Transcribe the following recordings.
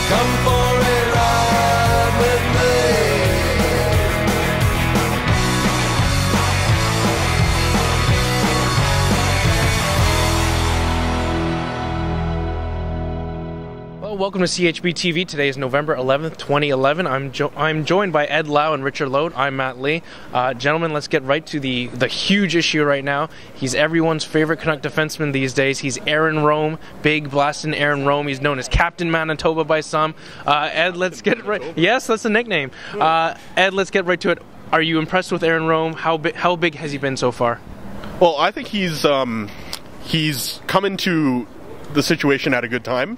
Come for a ride with me. Welcome to CHB TV. Today is November 11th, 2011. I'm joined by Ed Lau and Richard Loat. I'm Matt Lee. Gentlemen, let's get right to the huge issue right now. He's everyone's favorite Canuck defenseman these days. He's Aaron Rome, big blasting Aaron Rome. He's known as Captain Manitoba by some. Ed, let's get right. Yes, that's a nickname. Ed, let's get right to it. Are you impressed with Aaron Rome? How big has he been so far? Well, I think he's come into the situation at a good time.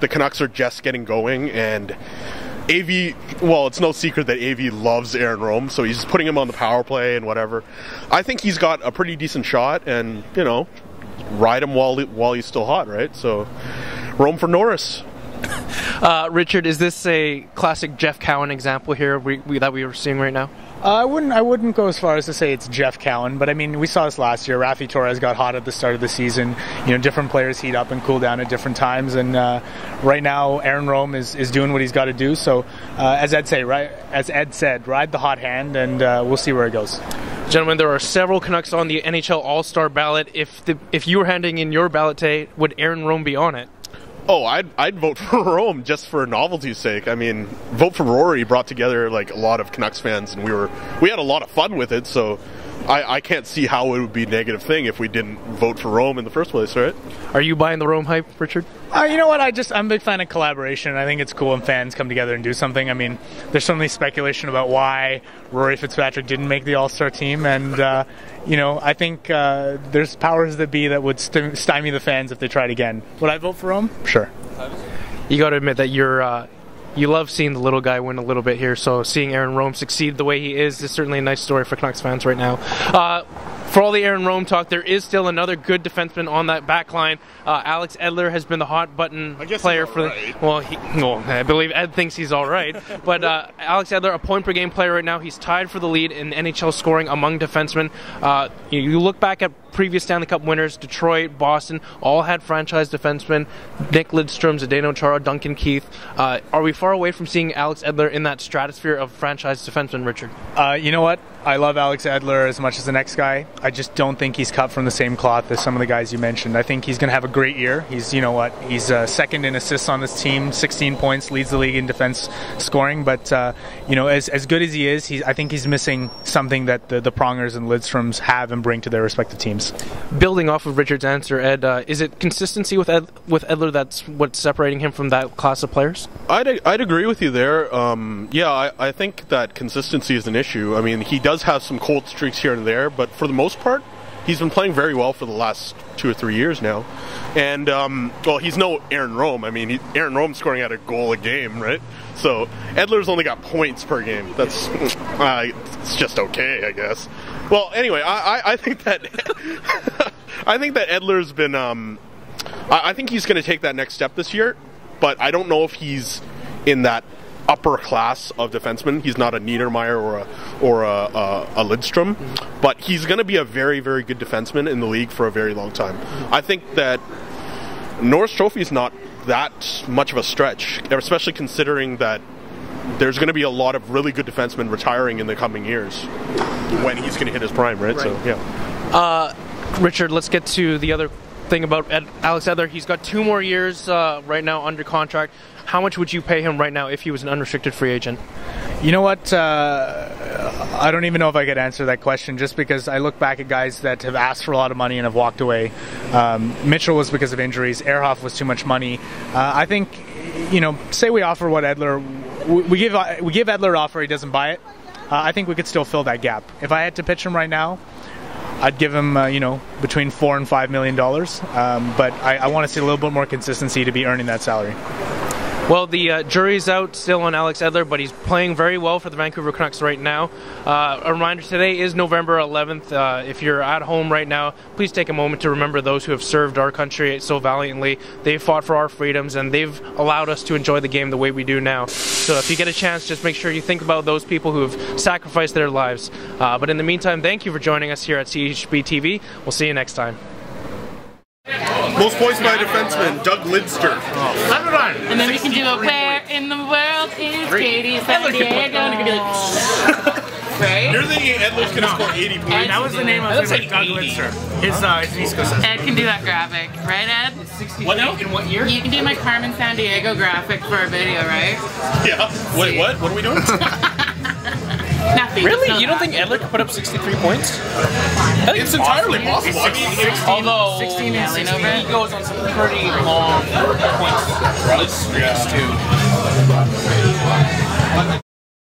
The Canucks are just getting going, and AV, well, it's no secret that AV loves Aaron Rome, so he's putting him on the power play and whatever. I think he's got a pretty decent shot, and, you know, ride him while he's still hot, right? So, Rome for Norris. Richard, is this a classic Jeff Cowan example here that we were seeing right now? I wouldn't go as far as to say it's Jeff Cowan, but I mean, we saw this last year. Rafi Torres got hot at the start of the season. You know, different players heat up and cool down at different times, and right now Aaron Rome is doing what he's got to do. So, as Ed said, ride the hot hand, and we'll see where it goes. Gentlemen, there are several Canucks on the NHL All-Star ballot. If you were handing in your ballot today, would Aaron Rome be on it? Oh, I'd vote for Rome just for novelty's sake. I mean, Vote for Rory brought together like a lot of Canucks fans, and we had a lot of fun with it. So I can't see how it would be a negative thing if we didn't vote for Rome in the first place, right? Are you buying the Rome hype, Richard? You know what? I'm a big fan of collaboration. I think it's cool when fans come together and do something. I mean, there's so many speculation about why Rory Fitzpatrick didn't make the All-Star team, and you know, I think there's powers that be that would stymie the fans if they tried again. Would I vote for Rome? Sure. You got to admit that you love seeing the little guy win a little bit here, so seeing Aaron Rome succeed the way he is certainly a nice story for Canucks fans right now. For all the Aaron Rome talk, there is still another good defenseman on that back line. Alex Edler has been the hot button player for right. Well, I believe Ed thinks he's all right. But Alex Edler, a point per game player right now. He's tied for the lead in NHL scoring among defensemen. You look back at previous Stanley Cup winners, Detroit, Boston, all had franchise defensemen. Nick Lidstrom, Zdeno Chara, Duncan Keith. Are we far away from seeing Alex Edler in that stratosphere of franchise defensemen, Richard? You know what? I love Alex Edler as much as the next guy. I just don't think he's cut from the same cloth as some of the guys you mentioned. I think he's going to have a great year. He's, you know what, he's second in assists on this team, 16 points, leads the league in defense scoring. But, you know, as good as he is, I think he's missing something that the Prongers and Lidstroms have and bring to their respective teams. Building off of Richard's answer, Ed, is it consistency with Edler that's what's separating him from that class of players? I'd agree with you there. Yeah, I think that consistency is an issue. I mean, he does have some cold streaks here and there, but for the most part, he's been playing very well for the last 2 or 3 years now. And, well, he's no Aaron Rome. I mean, Aaron Rome's scoring at a goal a game, right? So Edler's only got points per game. That's it's just okay, I guess. Well, anyway, I think that I think that Edler's been. I think he's going to take that next step this year, but I don't know if he's in that upper class of defensemen. He's not a Niedermeyer or a Lidstrom, but he's going to be a very, very good defenseman in the league for a very long time. I think that Norris Trophy is not that much of a stretch, especially considering that there's going to be a lot of really good defensemen retiring in the coming years when he's going to hit his prime, right? So, yeah. Richard, let's get to the other thing about Alex Edler. He's got 2 more years right now under contract. How much would you pay him right now if he was an unrestricted free agent? You know what? I don't even know if I could answer that question, just because I look back at guys that have asked for a lot of money and have walked away. Mitchell was because of injuries. Ehrhoff was too much money. I think, you know, say we offer what Edler, we give Edler an offer, he doesn't buy it. I think we could still fill that gap. If I had to pitch him right now, I'd give him, you know, between $4 and $5 million. But I want to see a little bit more consistency to be earning that salary. Well, the jury's out still on Alex Edler, but he's playing very well for the Vancouver Canucks right now. A reminder, today is November 11th. If you're at home right now, please take a moment to remember those who have served our country so valiantly. They've fought for our freedoms, and they've allowed us to enjoy the game the way we do now. So if you get a chance, just make sure you think about those people who have sacrificed their lives. But in the meantime, thank you for joining us here at CHB TV. We'll see you next time. Most points by a defenseman, Doug Lidster. And then we can do a where in the world is Katie San Diego? Right? You're thinking Edler's gonna score 80 points. That was the name of his Doug Lidster. His East Coast. Ed can do that graphic, right, Ed? What now? In what year? You can do my Carmen San Diego graphic for a video, right? Yeah. Wait, what? What are we doing? Nothing. Really? No, You don't think Edler could put up 63 points? It's entirely possible. I mean, Although 16 and 16 over he it. goes on some pretty long points. yeah. Too.